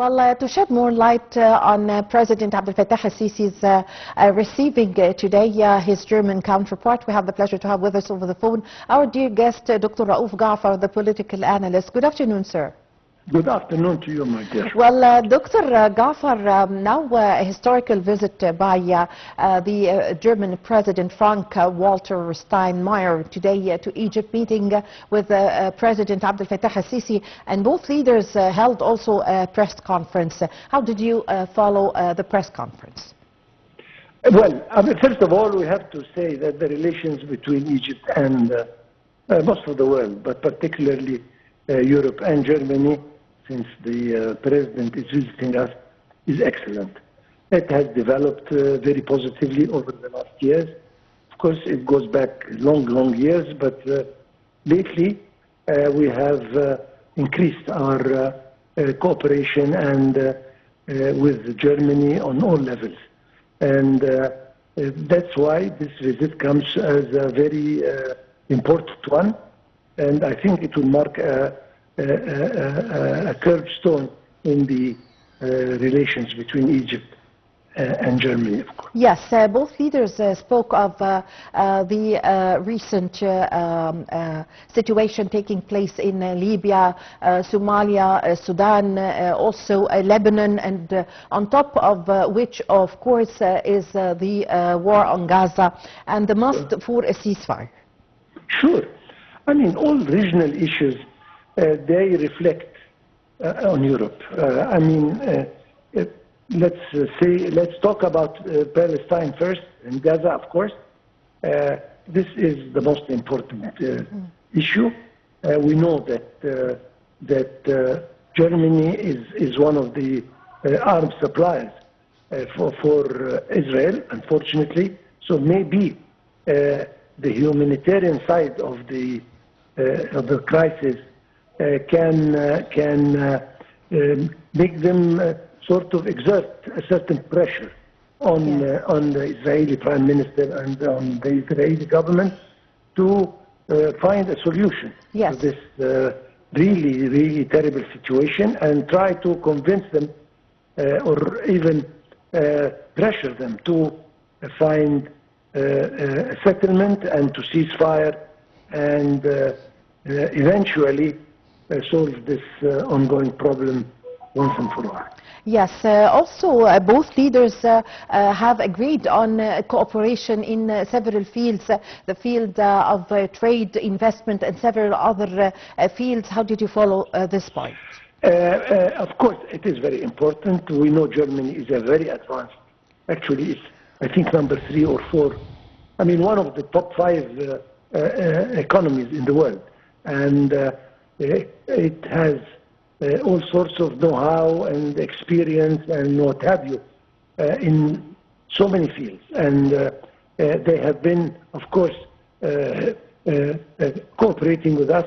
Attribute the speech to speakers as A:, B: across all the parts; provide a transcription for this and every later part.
A: Well, to shed more light on President Abdel Fattah al-Sisi's receiving today his German counterpart, we have the pleasure to have with us over the phone our dear guest, Dr. Raouf Gaafer, the political analyst. Good afternoon, sir.
B: Good afternoon to you, my dear.
A: Well, Dr. Gaafer, now a historical visit by the German President Frank-Walter Steinmeier today to Egypt, meeting with President Abdel Fattah al-Sisi, and both leaders held also a press conference. How did you follow the press conference?
B: Well, first of all, we have to say that the relations between Egypt and most of the world, but particularly Europe and Germany, since the president is visiting us, is excellent. It has developed very positively over the last years. Of course, it goes back long years, but lately we have increased our cooperation and with Germany on all levels. And that's why this visit comes as a very important one, and I think it will mark a curbstone in the relations between Egypt and Germany, of course.
A: Yes, both leaders spoke of the recent situation taking place in Libya, Somalia, Sudan, also Lebanon, and on top of which, of course, is the war on Gaza and the must for a ceasefire.
B: Sure. I mean, all regional issues, they reflect on Europe. I mean, let's talk about Palestine first, and Gaza, of course. This is the most important issue. We know that Germany is one of the arms suppliers for Israel, unfortunately. So maybe the humanitarian side of the crisis can make them sort of exert a certain pressure on the Israeli Prime Minister and on the Israeli government to find a solution to this really terrible situation, and try to convince them or even pressure them to find a settlement and to cease fire and eventually solve this ongoing problem once and for all.
A: Yes, also both leaders have agreed on cooperation in several fields, the field of trade, investment, and several other fields. How did you follow this point?
B: Of course, it is very important. We know Germany is a very advanced, actually it's, I think, number 3 or 4. I mean, one of the top 5 economies in the world. And it has all sorts of know-how and experience and what have you in so many fields. And they have been, of course, cooperating with us.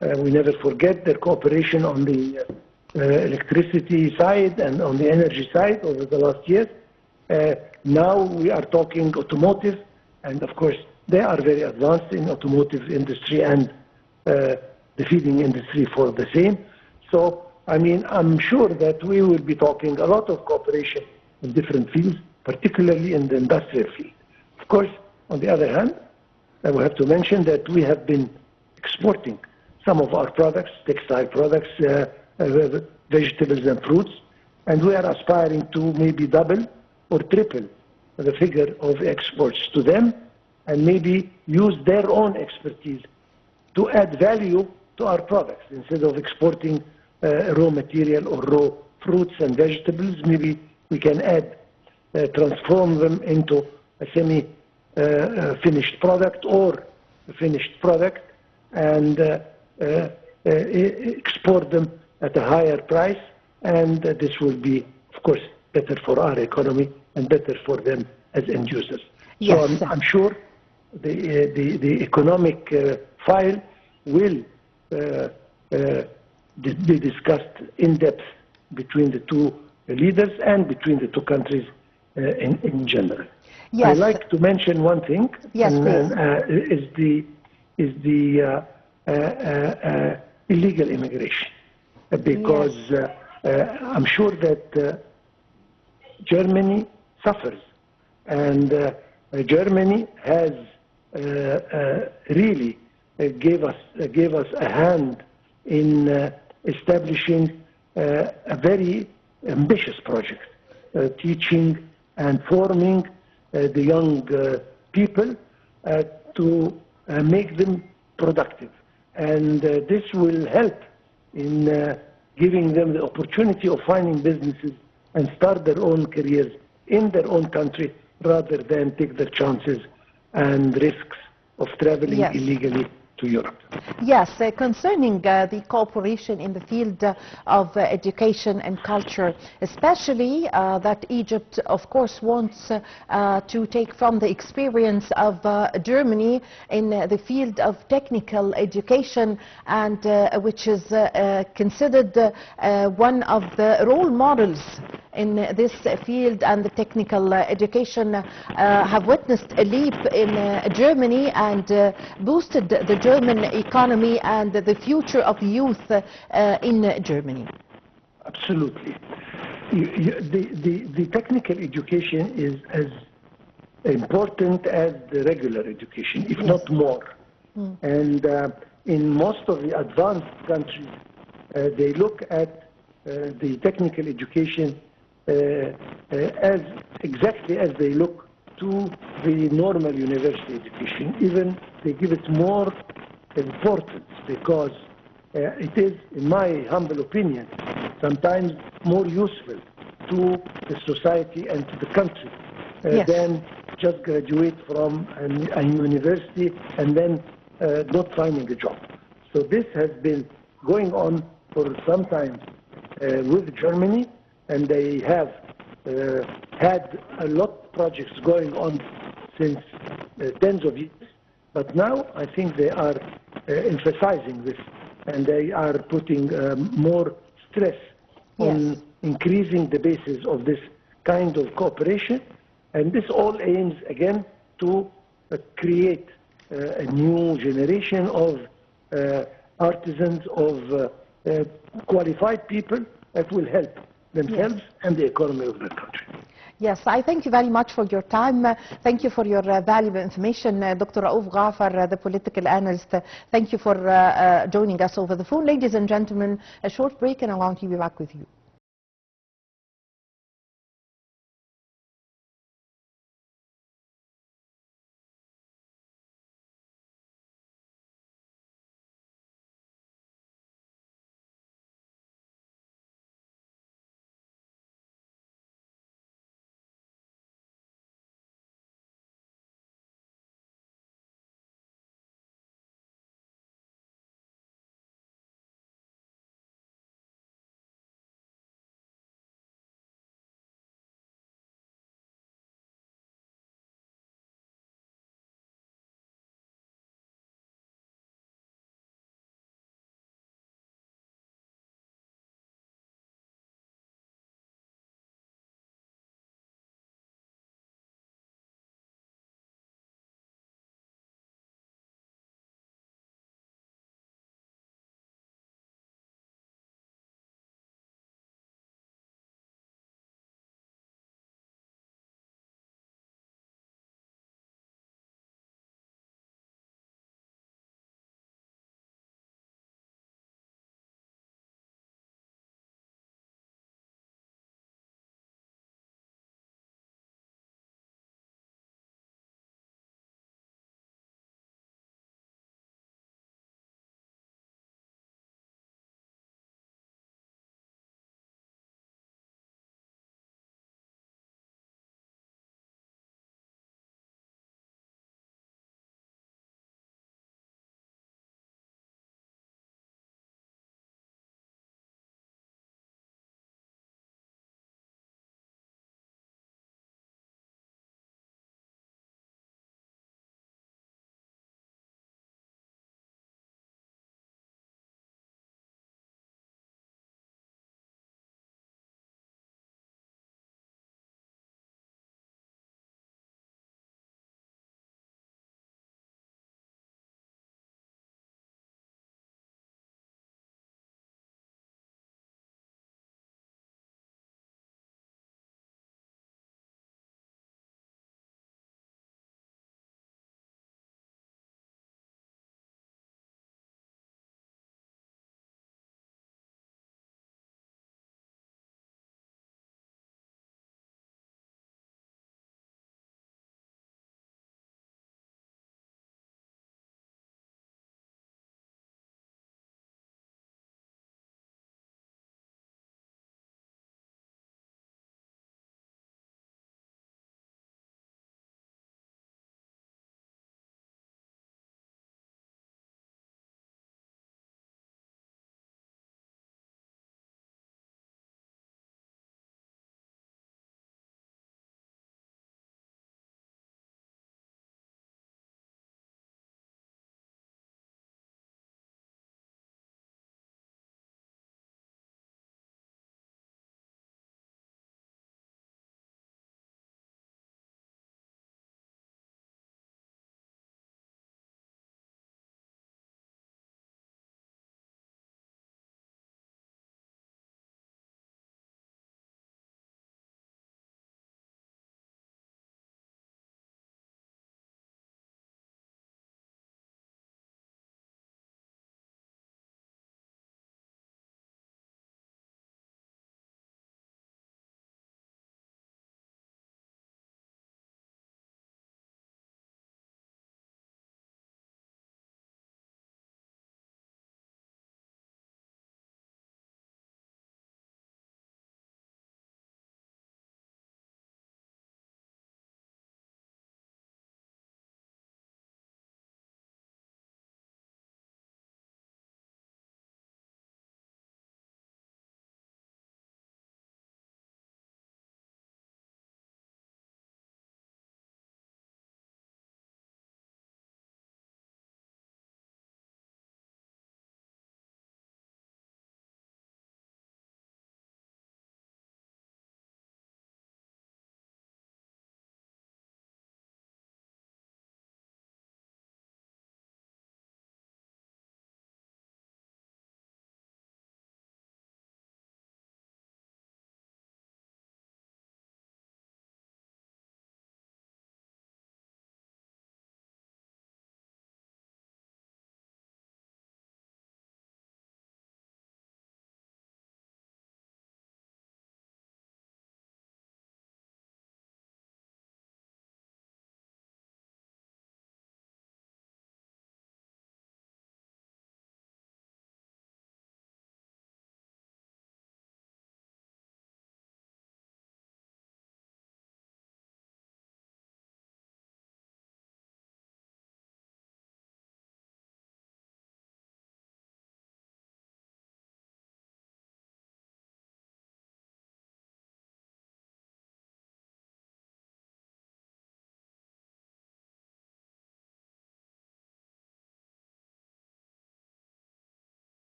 B: We never forget their cooperation on the electricity side and on the energy side over the last years. Now we are talking automotive, and of course they are very advanced in automotive industry and the feeding industry for the same. So, I mean, I'm sure that we will be talking a lot of cooperation in different fields, particularly in the industrial field. Of course, on the other hand, we have to mention that we have been exporting some of our products, textile products, vegetables and fruits, and we are aspiring to maybe double or triple the figure of exports to them, and maybe use their own expertise to add value to our products. Instead of exporting raw material or raw fruits and vegetables, maybe we can add, transform them into a semi-finished product or a finished product, and export them at a higher price, and this will be, of course, better for our economy and better for them as end users.
A: Yes.
B: So I'm sure the economic file will be discussed in depth between the two leaders and between the two countries in general.
A: Yes.
B: I'd like to mention one thing.
A: Yes,
B: please. Is the illegal immigration, because I'm sure that Germany suffers, and Germany has really gave us a hand in establishing a very ambitious project, teaching and forming the young people to make them productive. And this will help in giving them the opportunity of finding businesses and start their own careers in their own country rather than take their chances and risks of traveling illegally to Europe.
A: Yes, concerning the cooperation in the field of education and culture, especially that Egypt, of course, wants to take from the experience of Germany in the field of technical education, and which is considered one of the role models in this field, and the technical education have witnessed a leap in Germany and boosted the German economy and the future of youth in Germany.
B: Absolutely. The technical education is as important as the regular education, if not more. And in most of the advanced countries, they look at the technical education as exactly as they look to the normal university education. Even they give it more importance because it is, in my humble opinion, sometimes more useful to the society and to the country than just graduate from a university and then not finding a job. So this has been going on for some time with Germany, and they have had a lot of projects going on since tens of years. But now I think they are emphasizing this, and they are putting more stress on increasing the basis of this kind of cooperation. And this all aims, again, to create a new generation of artisans, of qualified people that will help themselves and the economy of their country.
A: Yes, I thank you very much for your time. Thank you for your valuable information, Dr. Raouf Gaafer, the political analyst. Thank you for joining us over the phone. Ladies and gentlemen, a short break and I want to be back with you.